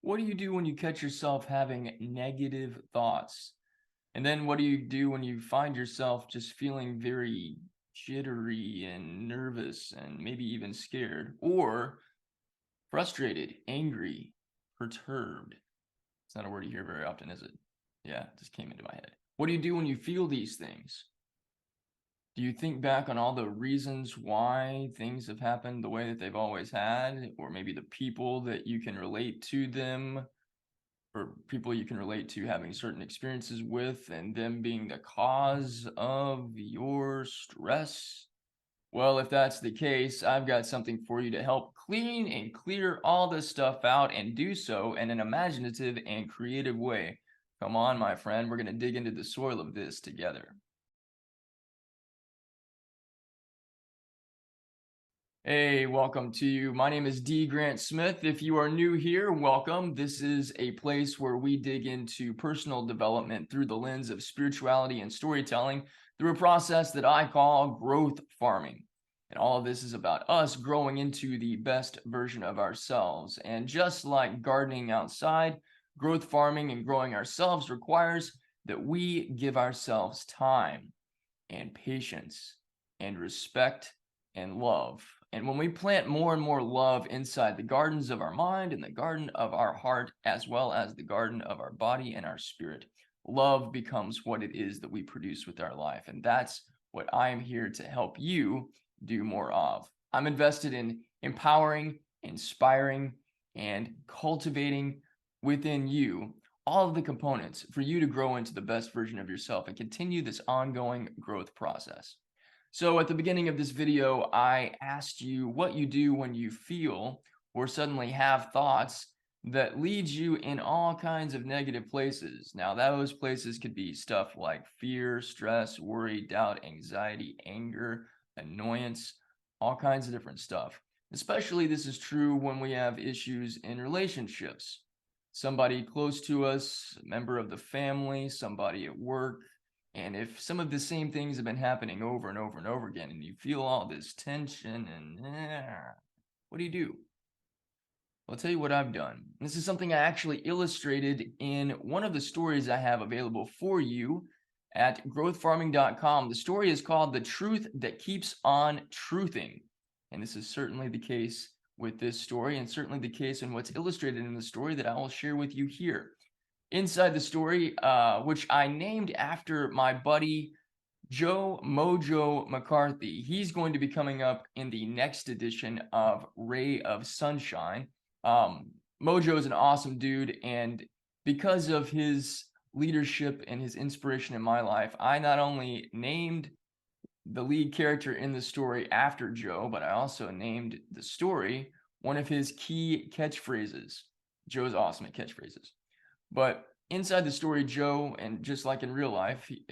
What do you do when you catch yourself having negative thoughts? And then what do you do when you find yourself just feeling very jittery and nervous and maybe even scared or frustrated, angry, perturbed? It's not a word you hear very often, is it? Yeah, it just came into my head. What do you do when you feel these things? Do you think back on all the reasons why things have happened the way that they've always had, or maybe the people that you can relate to them, or people you can relate to having certain experiences with and them being the cause of your stress? Well, if that's the case, I've got something for you to help clean and clear all this stuff out and do so in an imaginative and creative way. Come on, my friend, we're going to dig into the soil of this together. Hey, welcome to you. My name is D. Grant Smith. If you are new here, welcome. This is a place where we dig into personal development through the lens of spirituality and storytelling through a process that I call growth farming. And all of this is about us growing into the best version of ourselves. And just like gardening outside, growth farming and growing ourselves requires that we give ourselves time and patience and respect and love. And when we plant more and more love inside the gardens of our mind and the garden of our heart, as well as the garden of our body and our spirit, love becomes what it is that we produce with our life. And that's what I am here to help you do more of. I'm invested in empowering, inspiring, and cultivating within you all of the components for you to grow into the best version of yourself and continue this ongoing growth process. So at the beginning of this video, I asked you what you do when you feel or suddenly have thoughts that lead you in all kinds of negative places. Now, those places could be stuff like fear, stress, worry, doubt, anxiety, anger, annoyance, all kinds of different stuff. Especially this is true when we have issues in relationships. Somebody close to us, a member of the family, somebody at work, and if some of the same things have been happening over and over and over again, and you feel all this tension and what do? I'll tell you what I've done. This is something I actually illustrated in one of the stories I have available for you at growthfarming.com. The story is called The Truth That Keeps on Truthing. And this is certainly the case with this story, and certainly the case in what's illustrated in the story that I will share with you here. Inside the story, which I named after my buddy Joe Mojo McCarthy. He's going to be coming up in the next edition of Ray of Sunshine. Mojo is an awesome dude, and because of his leadership and his inspiration in my life, I not only named the lead character in the story after Joe, but I also named the story one of his key catchphrases. Joe's awesome at catchphrases. But inside the story, Joe, and just like in real life, he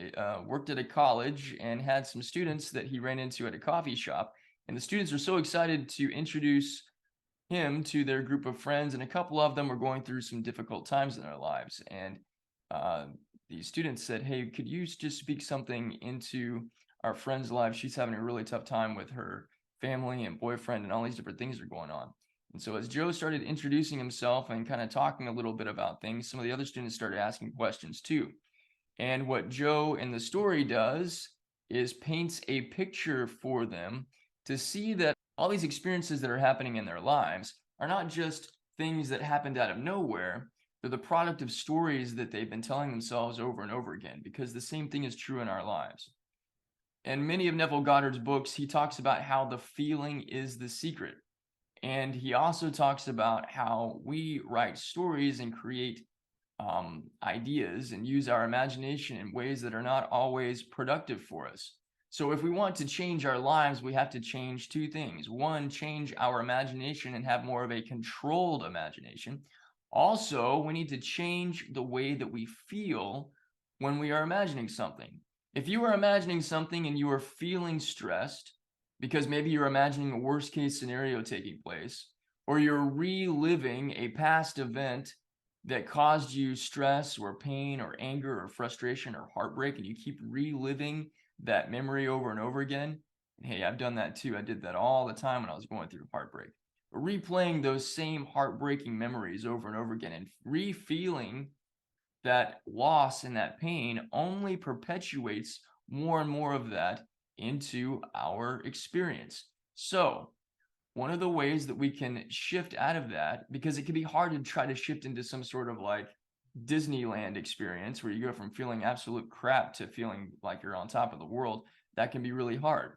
worked at a college and had some students that he ran into at a coffee shop. And the students were so excited to introduce him to their group of friends. And a couple of them were going through some difficult times in their lives. And the students said, "Hey, could you just speak something into our friend's life? She's having a really tough time with her family and boyfriend, and all these different things are going on." And so as Joe started introducing himself and kind of talking a little bit about things, some of the other students started asking questions too. And what Joe in the story does is paints a picture for them to see that all these experiences that are happening in their lives are not just things that happened out of nowhere. They're the product of stories that they've been telling themselves over and over again, because the same thing is true in our lives. In many of Neville Goddard's books, he talks about how the feeling is the secret. And he also talks about how we write stories and create ideas and use our imagination in ways that are not always productive for us. So if we want to change our lives, we have to change two things. One, change our imagination and have more of a controlled imagination. Also, we need to change the way that we feel when we are imagining something. If you are imagining something and you are feeling stressed, because maybe you're imagining a worst case scenario taking place, or you're reliving a past event that caused you stress or pain or anger or frustration or heartbreak, and you keep reliving that memory over and over again. And hey, I've done that too. I did that all the time when I was going through heartbreak. replaying those same heartbreaking memories over and over again and re-feeling that loss and that pain only perpetuates more and more of that into our experience. So, one of the ways that we can shift out of that, because it can be hard to try to shift into some sort of like Disneyland experience where you go from feeling absolute crap to feeling like you're on top of the world, that can be really hard.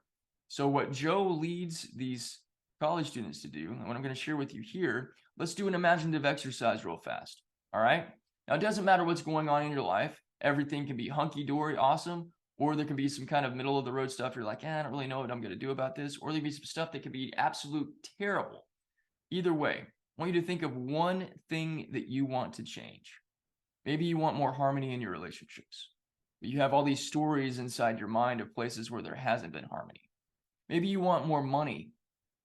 So, what Joe leads these college students to do, and what I'm going to share with you here, let's do an imaginative exercise real fast. All right. Now, it doesn't matter what's going on in your life, everything can be hunky dory, awesome, or there can be some kind of middle of the road stuff. You're like, I don't really know what I'm going to do about this, or there can be some stuff that can be absolute terrible. Either way, I want you to think of one thing that you want to change. Maybe you want more harmony in your relationships. But you have all these stories inside your mind of places where there hasn't been harmony. Maybe you want more money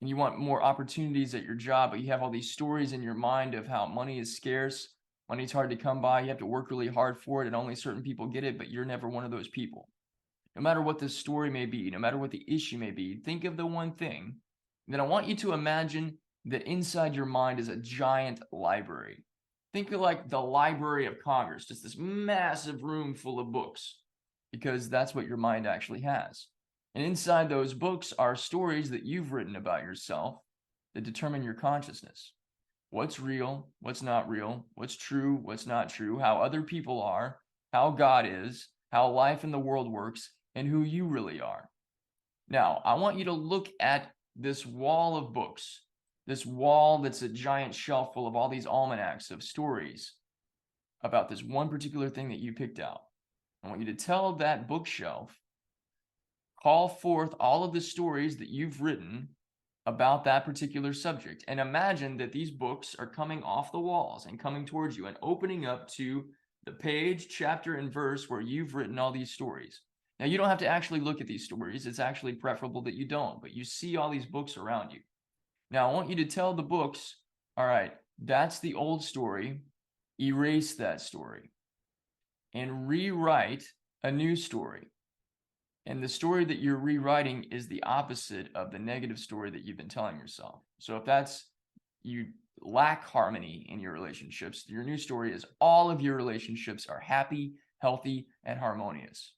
and you want more opportunities at your job, but you have all these stories in your mind of how money is scarce, money's hard to come by, you have to work really hard for it, and only certain people get it, but you're never one of those people. No matter what the story may be, no matter what the issue may be, think of the one thing. And then I want you to imagine that inside your mind is a giant library. Think of like the Library of Congress, just this massive room full of books, because that's what your mind actually has. And inside those books are stories that you've written about yourself that determine your consciousness. What's real, what's not real, what's true, what's not true, how other people are, how God is, how life in the world works, and who you really are. Now, I want you to look at this wall of books, this wall that's a giant shelf full of all these almanacs of stories about this one particular thing that you picked out. I want you to tell that bookshelf, call forth all of the stories that you've written about that particular subject, and imagine that these books are coming off the walls and coming towards you and opening up to the page, chapter, and verse where you've written all these stories. Now, you don't have to actually look at these stories. It's actually preferable that you don't, but you see all these books around you. Now, I want you to tell the books, all right, that's the old story. Erase that story and rewrite a new story. And the story that you're rewriting is the opposite of the negative story that you've been telling yourself. So if that's you lack harmony in your relationships, your new story is all of your relationships are happy, healthy, and harmonious.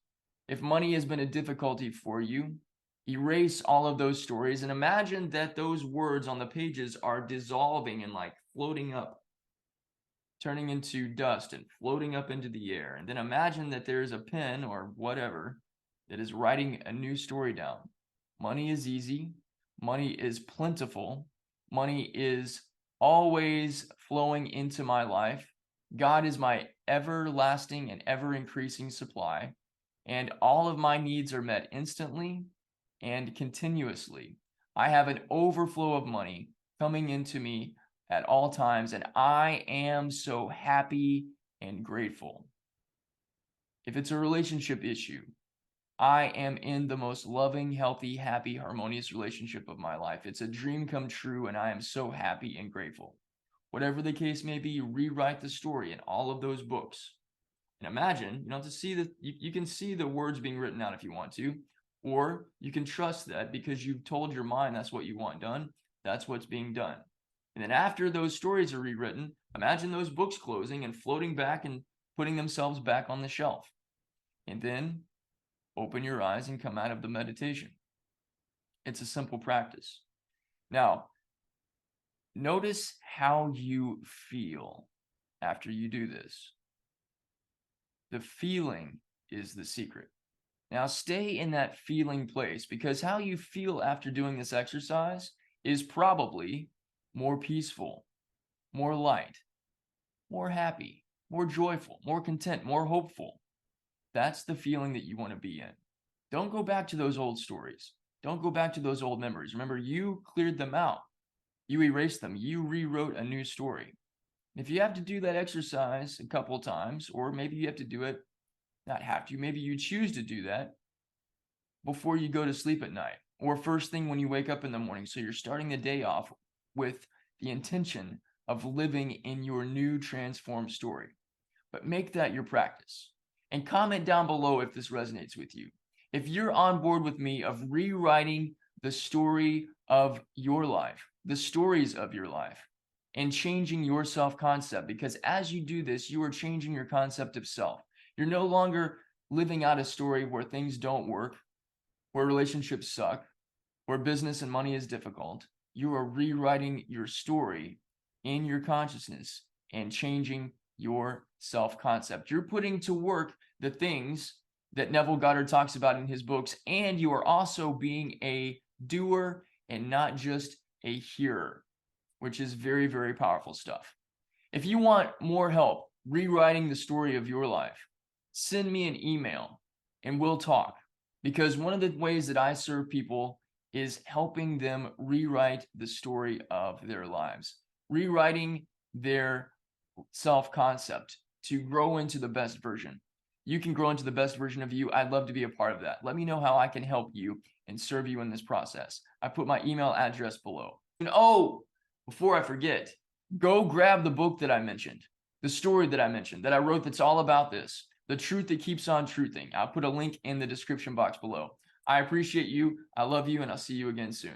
If money has been a difficulty for you, erase all of those stories and imagine that those words on the pages are dissolving and like floating up, turning into dust and floating up into the air. And then imagine that there's a pen or whatever that is writing a new story down. Money is easy. Money is plentiful. Money is always flowing into my life. God is my everlasting and ever increasing supply. And all of my needs are met instantly and continuously. I have an overflow of money coming into me at all times, and I am so happy and grateful. If it's a relationship issue, I am in the most loving, healthy, happy, harmonious relationship of my life. It's a dream come true, and I am so happy and grateful. Whatever the case may be, rewrite the story in all of those books. And imagine, you don't have to see you can see the words being written out if you want to, or you can trust that because you've told your mind that's what you want done, that's what's being done. And then after those stories are rewritten, imagine those books closing and floating back and putting themselves back on the shelf. And then open your eyes and come out of the meditation. It's a simple practice. Now, notice how you feel after you do this. The feeling is the secret. Now, stay in that feeling place because how you feel after doing this exercise is probably more peaceful, more light, more happy, more joyful, more content, more hopeful. That's the feeling that you want to be in. Don't go back to those old stories. Don't go back to those old memories. Remember, you cleared them out. You erased them. You rewrote a new story. If you have to do that exercise a couple of times, or maybe you have to do it, not have to, maybe you choose to do that before you go to sleep at night or first thing when you wake up in the morning. So you're starting the day off with the intention of living in your new transformed story. But make that your practice. And comment down below if this resonates with you. If you're on board with me of rewriting the story of your life, the stories of your life, and changing your self-concept. Because as you do this, you are changing your concept of self. You're no longer living out a story where things don't work, where relationships suck, where business and money is difficult. You are rewriting your story in your consciousness and changing your self-concept. You're putting to work the things that Neville Goddard talks about in his books, and you are also being a doer and not just a hearer, which is very, very powerful stuff. If you want more help rewriting the story of your life, send me an email and we'll talk. Because one of the ways that I serve people is helping them rewrite the story of their lives, rewriting their self-concept to grow into the best version. You can grow into the best version of you. I'd love to be a part of that. Let me know how I can help you and serve you in this process. I put my email address below. And oh, before I forget, go grab the book that I mentioned, the story that I mentioned, that I wrote that's all about this, The Truth That Keeps on Truthing. I'll put a link in the description box below. I appreciate you. I love you, and I'll see you again soon.